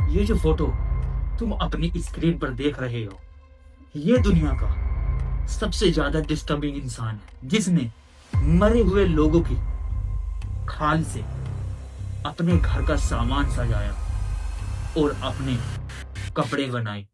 ये जो फोटो तुम अपनी स्क्रीन पर देख रहे हो, ये दुनिया का सबसे ज्यादा डिस्टर्बिंग इंसान है, जिसने मरे हुए लोगों की खाल से अपने घर का सामान सजाया और अपने कपड़े बनाए।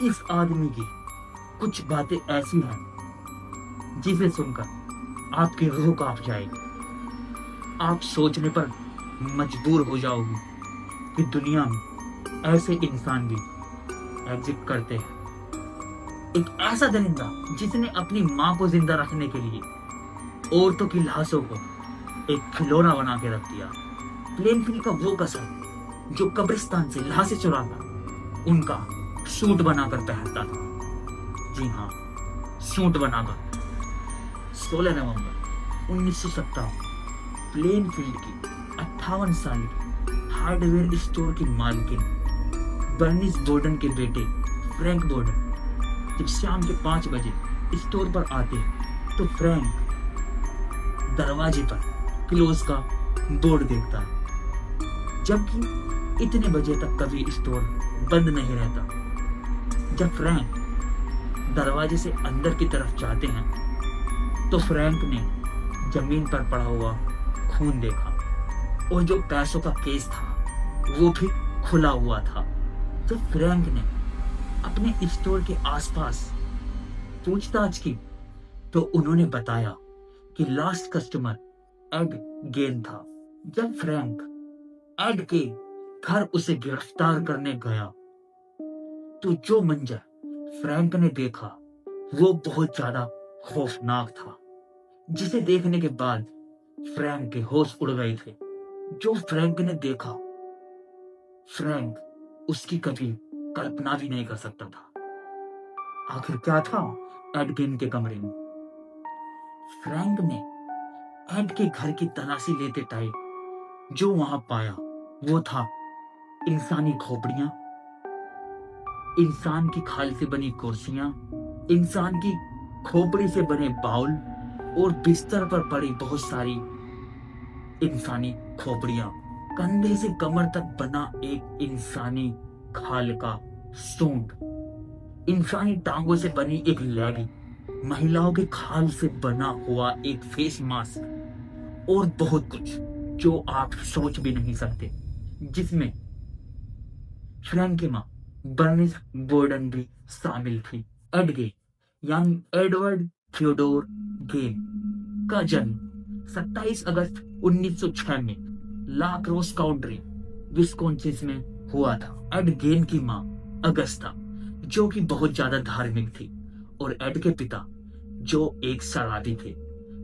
इस आदमी की कुछ बातें ऐसी हैं जिसे सुनकर आपकी रूह कांप जाएगी। आप सोचने पर मजबूर हो जाओगे कि दुनिया में ऐसे इंसान भी एग्जिस्ट करते हैं। एक ऐसा दरिंदा जिसने अपनी माँ को जिंदा रखने के लिए औरतों की लाशों को एक खिलौना बना के रख दिया। प्लेनफील्ड का वो कसर जो कब्रिस्तान से लाशें चुराकर उनका सूट बनाकर पहनता था। जी हाँ, सूट बनाकर। 16 नवंबर 1957 प्लेनफील्ड की 58 साल की हार्डवेयर स्टोर की मालकिन बर्निस बोर्डन के बेटे फ्रैंक बोर्डन जब शाम के 5 बजे स्टोर पर आते हैं तो फ्रैंक दरवाजे पर क्लोज का बोर्ड देखता है, जबकि इतने बजे तक कभी स्टोर बंद नहीं रहता। जब फ्रैंक दरवाजे से अंदर की तरफ जाते हैं तो फ्रैंक ने जमीन पर पड़ा हुआ खून देखा और जो पैसों का केस था वो भी खुला हुआ था। जब फ्रैंक ने अपने स्टोर के आसपास पूछताछ की तो उन्होंने बताया कि लास्ट कस्टमर एड गेन था। जब फ्रैंक एड के घर उसे गिरफ्तार करने गया तो जो मंजर फ्रैंक ने देखा वो बहुत ज्यादा खौफनाक था, जिसे देखने के बाद फ्रैंक के होश उड़ गए थे। जो फ्रैंक ने देखा, फ्रैंक उसकी कभी कल्पना भी नहीं कर सकता था। आखिर क्या था एड गेन के कमरे में? फ्रैंक ने एड के घर की तलाशी लेते टाइम जो वहां पाया वो था इंसानी खोपड़ियां, इंसान की खाल से बनी कुर्सियां, इंसान की खोपड़ी से बने बाउल और बिस्तर पर पड़ी बहुत सारी इंसानी खोपड़ियां, कंधे से कमर तक बना एक इंसानी खाल का सूंड, इंसानी टांगों से बनी एक लेगी, महिलाओं के खाल से बना हुआ एक फेस मास्क और बहुत कुछ जो आप सोच भी नहीं सकते, जिसमें फ्रैंक की मां बर्निस बोर्डन भी शामिल थी। एड गेन यंग एडवर्ड थियोडोर गेन का जन्म 27 अगस्त 1906 में ला क्रॉस काउंटी विस्कॉन्सिन में हुआ था। एड गेन की मां अगस्ता जो कि बहुत ज्यादा धार्मिक थी और एड के पिता जो एक शराबी थे।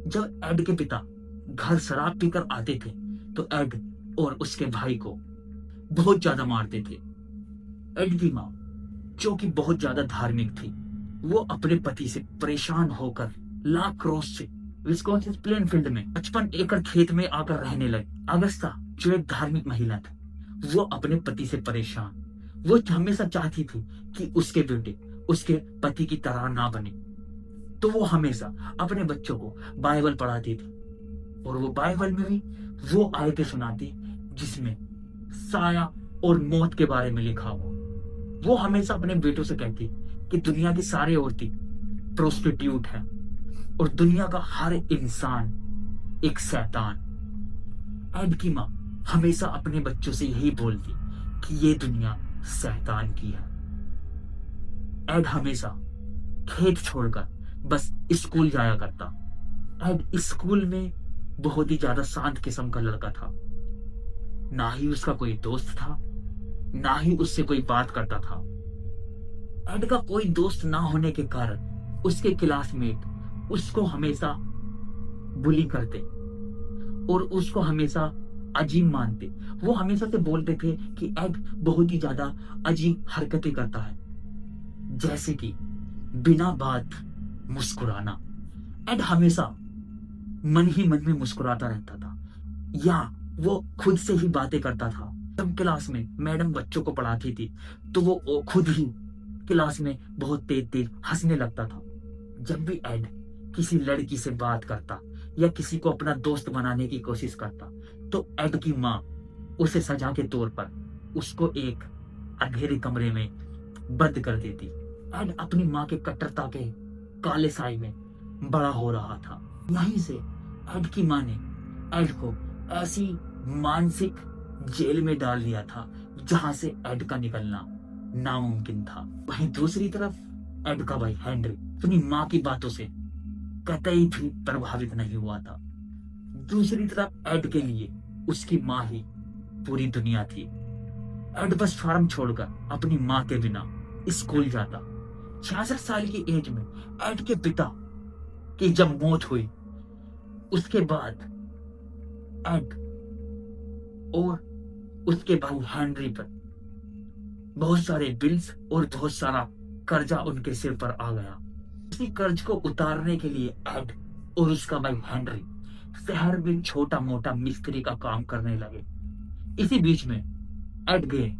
जब एड के पिता घर शराब पीकर आते थे तो एड और उसके भाई को बहुत ज्यादा मारते थे। एड की मां जो कि बहुत ज्यादा धार्मिक थी वो अपने पति से परेशान होकर ला क्रॉस से विस्कॉन्सिन प्लेनफील्ड में 55 एकड़ खेत में आकर रहने लगी। अगस्ता जो एक धार्मिक महिला थी वो अपने पति से परेशान, वो हमेशा चाहती थी कि उसके बेटे उसके पति की तरह ना बने, तो वो हमेशा अपने बच्चों को बाइबल पढ़ाती थी और वो बाइबल में भी वो आयतें सुनाती जिसमें साया और मौत के बारे में लिखा हो। वो हमेशा अपने बेटों से कहती कि दुनिया की सारी औरतें प्रोस्टिट्यूट है और दुनिया का हर इंसान एक शैतान। एड की मां हमेशा अपने बच्चों से यही बोलती कि ये दुनिया शैतान की है। एड हमेशा खेत छोड़कर बस स्कूल जाया करता। एड स्कूल में बहुत ही ज्यादा शांत किस्म का लड़का था, ना ही उसका कोई दोस्त था, ना ही उससे कोई बात करता था। एड का कोई दोस्त ना होने के कारण उसके क्लासमेट उसको हमेशा बुली करते और उसको हमेशा अजीब मानते। वो हमेशा से बोलते थे कि एड बहुत ही ज्यादा अजीब हरकतें करता है, जैसे कि बिना बात मुस्कुराना। एड हमेशा मन ही मन में मुस्कुराता रहता था, या वो खुद से ही बातें करता था। जब क्लास में मैडम बच्चों को पढ़ाती थी तो वो खुद ही क्लास में बहुत तेज तेज हंसने लगता था। जब भी एड किसी लड़की से बात करता या किसी को अपना दोस्त बनाने की कोशिश करता तो एड की माँ उसे सजा के तौर पर उसको एक अंधेरे कमरे में बंद कर देती। एड अपनी माँ के कट्टरता के काले साए में बड़ा हो रहा था। यहीं से एड की माँ ने एड को ऐसी मानसिक जेल में डाल दिया था जहां से एड का निकलना नामुमकिन था। वहीं दूसरी तरफ एड का भाई हेनरी अपनी माँ की बातों से कतई भी प्रभावित नहीं हुआ था। दूसरी तरफ एड के लिए उसकी माँ ही पूरी दुनिया थी। एड बस फार्म छोड़कर अपनी माँ के बिना स्कूल जाता। 66 साल की एज में एड के पिता की जब मौत हुई उसके बाद एड और उसके भाई हेनरी पर बहुत सारे बिल्स और बहुत सारा कर्जा उनके सिर पर आ गया। इसी कर्ज को उतारने के लिए एड और उसका भाई हेनरी शहर में छोटा मोटा मिस्त्री का काम करने लगे। इसी बीच में एड गए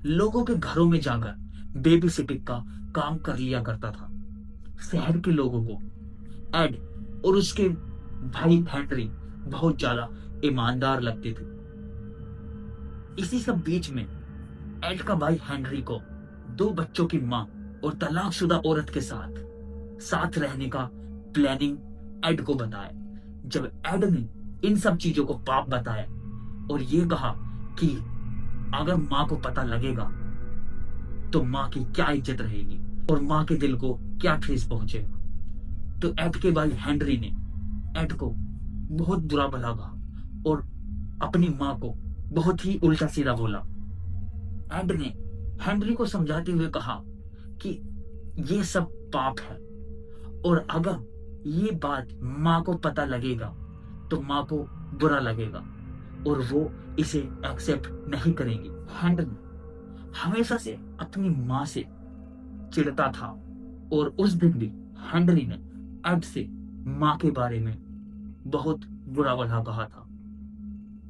लोगों के घरों में जाकर बेबी सिटिंग का काम कर लिया करता था। शहर के लोगों को एड और उसके भाई हेनरी बहुत ज्यादा ईमानदार लगते थे। इसी सब बीच में एड का भाई हेनरी को 2 बच्चों की माँ और तलाकशुदा औरत के साथ रहने का प्लानिंग एड को बताया। जब एड ने इन सब चीजों को पाप बताया और ये कहा कि अगर माँ को पता लगेगा तो माँ की क्या इज्जत रहेगी और माँ के दिल को क्या ठेस पहुंचेगा, तो एड के भाई हेनरी ने एड को बहुत बुरा भला कहा और अपनी माँ को बहुत ही उल्टा सीधा बोला। एड ने हेनरी को समझाते हुए कहा कि ये सब पाप है और अगर ये बात माँ को पता लगेगा तो माँ को बुरा लगेगा और वो इसे एक्सेप्ट नहीं करेंगी। हेनरी हमेशा से अपनी माँ से चिढ़ता था और उस दिन भी हेनरी ने एड से माँ के बारे में बहुत बुरा भला कहा था।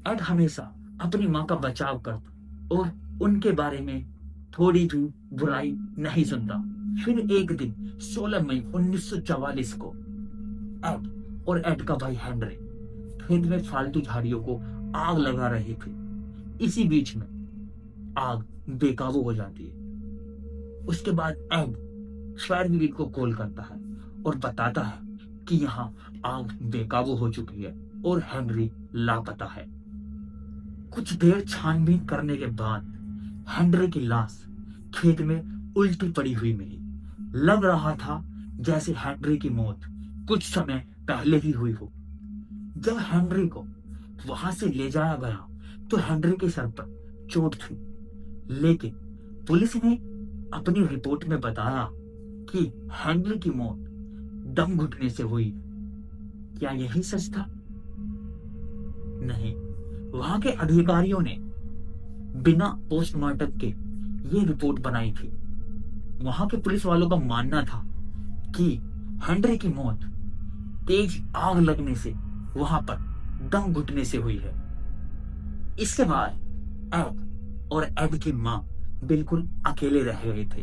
एड हमेशा अपनी माँ का बचाव करता और उनके बारे में थोड़ी भी बुराई नहीं सुनता। फिर एक दिन 16 मई 1944 को एड और एड का भाई हेनरी खेत में फालतू झाड़ियों को आग लगा रहे थे। इसी बीच में आग बेकाबू हो जाती है। उसके बाद एड फायर ब्रिगेड को कॉल करता है और बताता है कि यहाँ आग बेकाबू हो चुकी है और हेनरी लापता है। कुछ देर छानबीन करने के बाद हेनरी की लाश खेत में उल्टी पड़ी हुई मिली। लग रहा था जैसे हेनरी की मौत कुछ समय पहले ही हुई हो। जब हेनरी को वहां से ले जाया गया तो हेनरी के सर पर चोट थी, लेकिन पुलिस ने अपनी रिपोर्ट में बताया कि हेनरी की मौत दम घुटने से हुई। क्या यही सच था? नहीं, वहां के अधिकारियों ने बिना पोस्टमार्टम के ये रिपोर्ट बनाई थी। वहां के पुलिस वालों का मानना था कि हेनरी की मौत तेज आग लगने से वहां पर दम घुटने से हुई है। इसके बाद एड और एड की माँ बिल्कुल अकेले रह गए थे।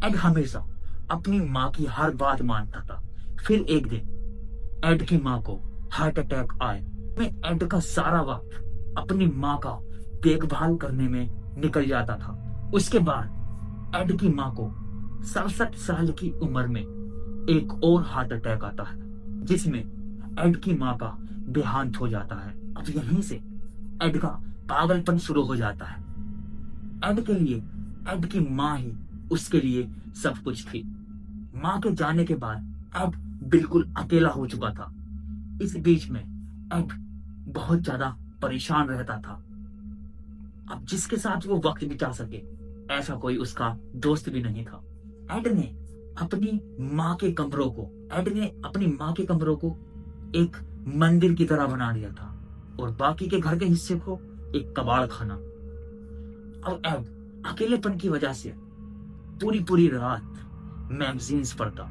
एड हमेशा अपनी माँ की हर बात मानता था। फिर एक दिन एड की माँ को हार्ट अटैक आया। में एड का सारा वक्त अपनी माँ का देखभाल करने में निकल जाता था। उसके बाद एड की माँ को 67 साल की उम्र में एक और हार्ट अटैक आता है, जिसमें एड की माँ का देहांत हो जाता है। अब यहीं से एड का पागलपन शुरू हो जाता है। एड के लिए एड की माँ ही उसके लिए सब कुछ थी। माँ के जाने के बाद एड बिल्कुल अकेला हो चुका था। इस बीच में एड बहुत ज्यादा परेशान रहता था। अब जिसके साथ वो वक्त बिता सके ऐसा कोई उसका दोस्त भी नहीं था। एड ने अपनी माँ के कमरों को एक मंदिर की तरह बना दिया था और बाकी के घर के हिस्से को एक कबाड़ खाना। अब एड अकेलेपन की वजह से पूरी पूरी रात मैगजीन्स पढ़ता।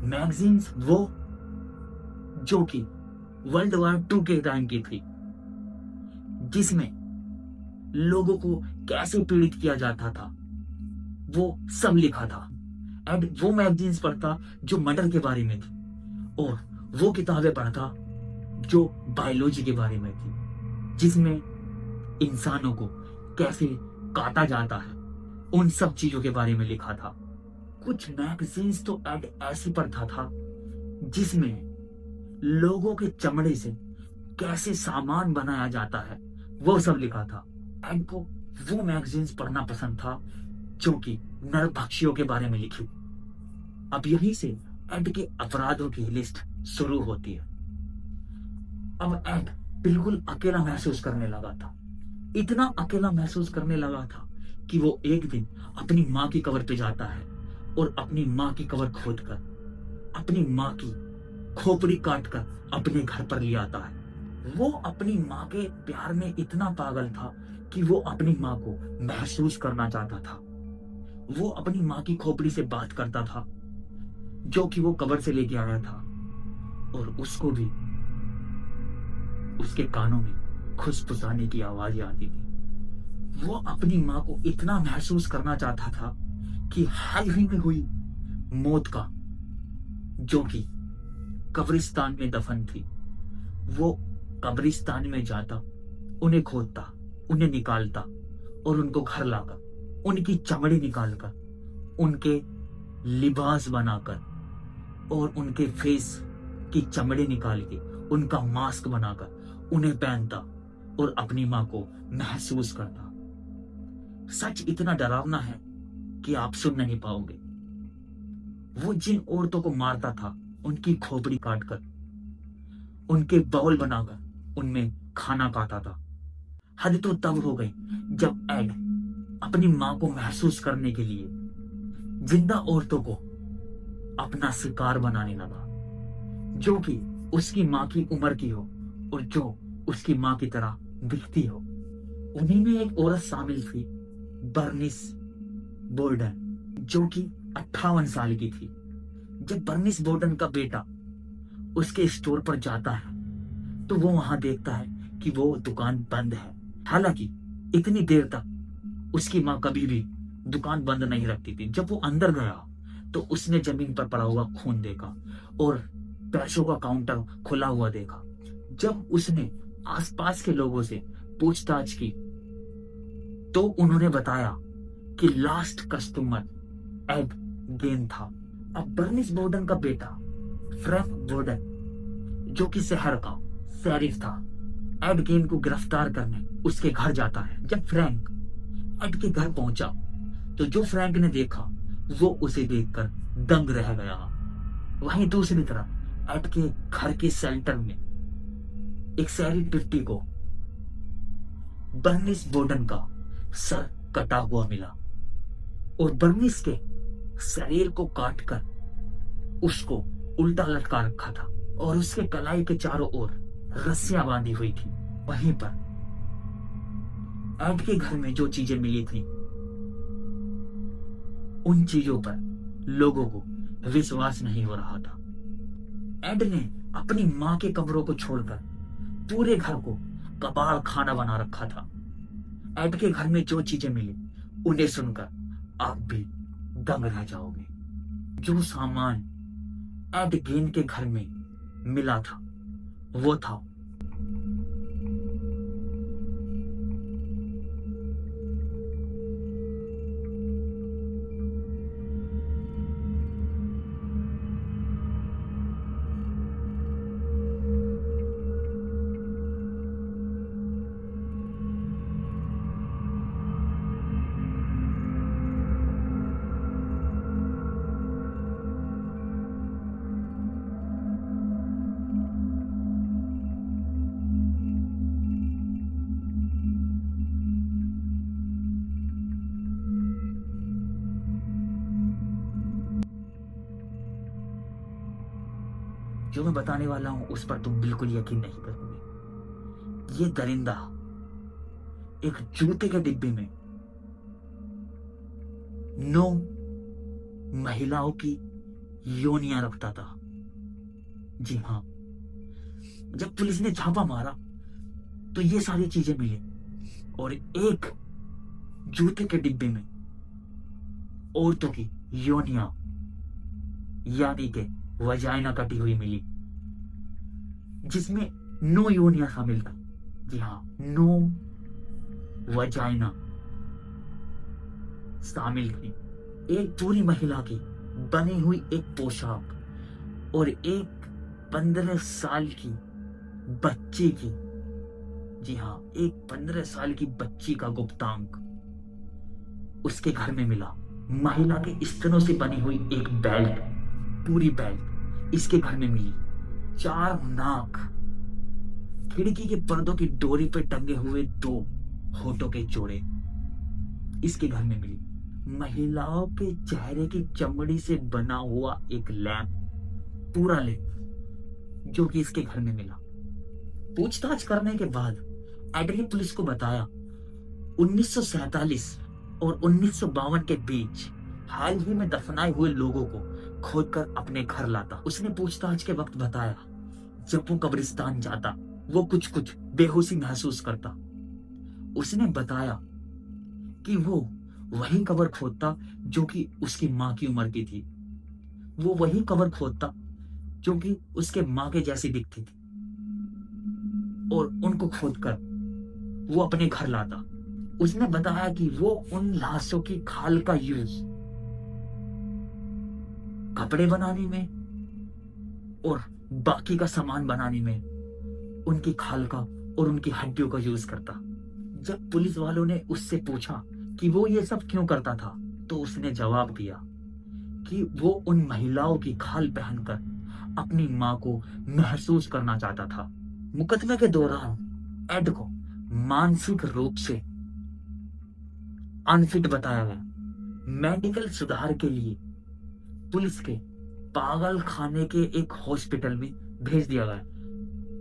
मैगजीन्स वो जो कि वर्ल्ड वॉर 2 के टाइम की थी। जिसमें लोगों को कैसे पीड़ित किया जाता था वो सब लिखा था। एंड वो मैगजीन्स पढ़ता जो मर्डर के बारे में थी, और वो किताबें पढ़ता जो बायोलॉजी के बारे में थी, जिसमें इंसानों को कैसे काटा जाता है, उन सब चीजों के बारे में लिखा था। कुछ मैगजीन्स तो एड ऐसी पढ़ता था जिसमें लोगों के चमड़े से कैसे सामान बनाया जाता है वो सब लिखा था। एड को वो मैगजीन्स पढ़ना पसंद था जो कि नरभक्षियों के बारे में लिखी। अब यहीं से एड के अपराधों की लिस्ट शुरू होती है। अब एड बिल्कुल अकेला महसूस करने लगा था, इतना अकेला महसूस करने लगा था कि वो एक दिन अपनी माँ की कब्र पे जाता है और अपनी माँ की कब्र खोदकर अपनी माँ की खोपड़ी काटकर अपने घर पर ले आता है। वो अपनी माँ के प्यार में इतना पागल था कि वो अपनी माँ को महसूस करना चाहता था। वो अपनी माँ की खोपड़ी से बात करता था जो कि वो कब्र से लेके आया था, और उसको भी उसके कानों में खुसफुसाने की आवाज आती थी। वो अपनी माँ को इतना महसूस करना चाहता था कि हाल ही में हुई मौत का, जो कि कब्रिस्तान में दफन थी, वो कब्रिस्तान में जाता, उन्हें खोदता, उन्हें निकालता और उनको घर लाकर उनकी चमड़ी निकालकर, उनके लिबास बनाकर और उनके फेस की चमड़ी निकाल के उनका मास्क बनाकर उन्हें पहनता और अपनी माँ को महसूस करता। सच इतना डरावना है कि आप सुन नहीं पाओगे। वो जिन औरतों को मारता था उनकी खोपड़ी काटकर उनके बाउल बनाकर उनमें खाना खाता था। हद तो तब हो गई जब एड अपनी माँ को महसूस करने के लिए जिंदा औरतों को अपना शिकार बनाने लगा, जो कि उसकी माँ की उम्र की हो और जो उसकी माँ की तरह दिखती हो। उन्हीं में एक औरत शामिल थी, बर्निस बोर्डन, जो कि 58 साल की थी। जब बर्निस बोर्डन का बेटा उसके स्टोर पर जाता है तो वो वहां देखता है कि वो दुकान बंद है। हालांकि इतनी देर तक उसकी माँ कभी भी दुकान बंद नहीं रखती थी। जब वो अंदर गया तो उसने जमीन पर पड़ा हुआ खून देखा और पैसों का काउंटर खुला हुआ देखा। जब उसने आसपास के लोगों से पूछताछ की तो उन्होंने बताया कि लास्ट कस्टमर एड गेन था। अब बर्निस बोर्डन का बेटा फ्रैंक बोर्डन, जो कि शहर का शेरिफ था, एड गेन को गिरफ्तार करने उसके घर जाता है। जब फ्रैंक एड के घर पहुंचा तो जो फ्रैंक ने देखा वो उसे देखकर दंग रह गया। वहीं दूसरी तरफ एड के घर के सेंटर में एक शहरी पिट्टी को बर्निस बोर्डन का सर कटा हुआ मिला और बर्निस के शरीर को काटकर उसको उल्टा लटका रखा था और उसके कलाई के चारों ओर रस्सियां बांधी हुई थी। वहीं पर एड के घर में जो चीजें मिली थी उन चीजों पर लोगों को विश्वास नहीं हो रहा था। एड ने अपनी माँ के कमरों को छोड़कर पूरे घर को कबाड़ खाना बना रखा था। एड के घर में जो चीजें मिली उन्हें सुनकर आप भी दंग रह जाओगे। जो सामान एड गेन के घर में मिला था वो था जो मैं बताने वाला हूं उस पर तुम बिल्कुल यकीन नहीं करोगे। ये दरिंदा एक जूते के डिब्बे में 9 महिलाओं की योनियां रखता था। जी हाँ, जब पुलिस ने छापा मारा तो ये सारी चीजें मिली और एक जूते के डिब्बे में औरतों की योनियां यानी के वजाइना कटी हुई मिली, जिसमें 9 योनियां शामिल था। जी हाँ, 9 वजाइना शामिल थी। एक पूरी महिला की बनी हुई एक पोशाक और एक 15 साल की बच्ची की, जी हाँ, एक 15 साल की बच्ची का गुप्तांग उसके घर में मिला। महिला के स्तनों से बनी हुई एक बेल्ट, पूरी बेल्ट इसके घर में मिली। 4 नाक, खिड़की के पर्दों की डोरी पे टंगे हुए 2 होठों के जोड़े इसके घर में मिली। महिलाओं के चेहरे की चमड़ी से बना हुआ एक लैंप, पूरा लैंप, जो कि इसके घर में मिला। पूछताछ करने के बाद एडली पुलिस को बताया 1947 और 1952 के बीच हाल ही में दफनाए हुए लोगों को खोदकर अपने घर लाता। उसने पूछताछ के वक्त बताया जब वो कब्रिस्तान जाता वो कुछ कुछ बेहोशी महसूस करता। उसने बताया कि वो वही कब्र खोदता जो कि उसकी माँ की उम्र की थी। वो वही कब्र खोदता जो कि उसके माँ के जैसी दिखती थी और उनको खोदकर वो अपने घर लाता। उसने बताया कि वो उन लाशों की खाल का यूज कपड़े बनाने में और बाकी का सामान बनाने में उनकी खाल का और उनकी हड्डियों का यूज करता। जब पुलिस वालों ने उससे पूछा कि वो ये सब क्यों करता था, तो उसने जवाब दिया कि वो उन महिलाओं की खाल पहनकर अपनी मां को महसूस करना चाहता था। मुकदमे के दौरान एड को मानसिक रूप से अनफिट बताया गया। मेडिकल सुधार के लिए पुलिस के पागल खाने के एक हॉस्पिटल में भेज दिया गया।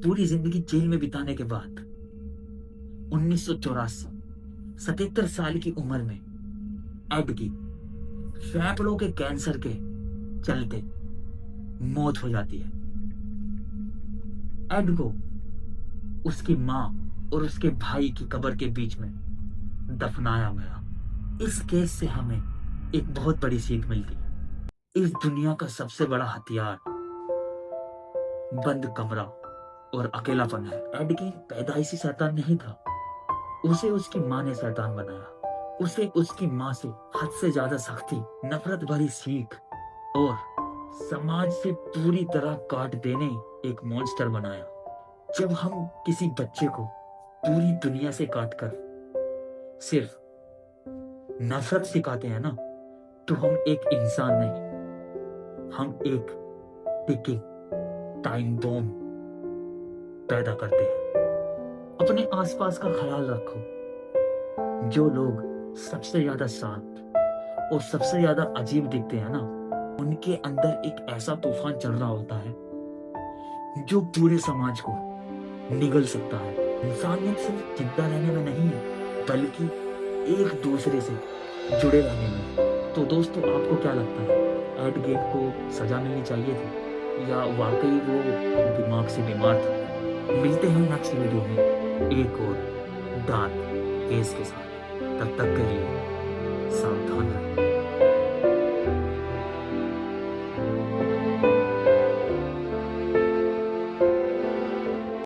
पूरी जिंदगी जेल में बिताने के बाद 1984 77 साल की उम्र में एड की फेफड़ों के कैंसर के चलते मौत हो जाती है। एड को उसकी मां और उसके भाई की कब्र के बीच में दफनाया गया। इस केस से हमें एक बहुत बड़ी सीख मिलती है। इस दुनिया का सबसे बड़ा हथियार बंद कमरा और अकेलापन है। एड की पैदाइशी शैतान नहीं था, उसे उसकी मां ने शैतान बनाया। उसे उसकी मां से हद से ज्यादा सख्ती, नफरत भरी सीख और समाज से पूरी तरह काट देने एक मॉन्स्टर बनाया। जब हम किसी बच्चे को पूरी दुनिया से काटकर सिर्फ नफरत सिखाते हैं ना, तो हम एक इंसान नहीं, हम एक टिकिंग टाइम बॉम्ब पैदा करते हैं। अपने आसपास का ख्याल रखो। जो लोग सबसे ज्यादा शांत और सबसे ज्यादा अजीब दिखते हैं ना, उनके अंदर एक ऐसा तूफान चल रहा होता है जो पूरे समाज को निगल सकता है। इंसानियत सिर्फ जिंदा रहने में नहीं है, बल्कि एक दूसरे से जुड़े रहने में। तो दोस्तों, आपको क्या लगता है, एड गेट को सजा मिलनी चाहिए थी या वाकई वो दिमाग से बीमार था? मिलते हैं नेक्स्ट वीडियो में एक और डार्क केस के साथ। तब तक के लिए सावधान रहें।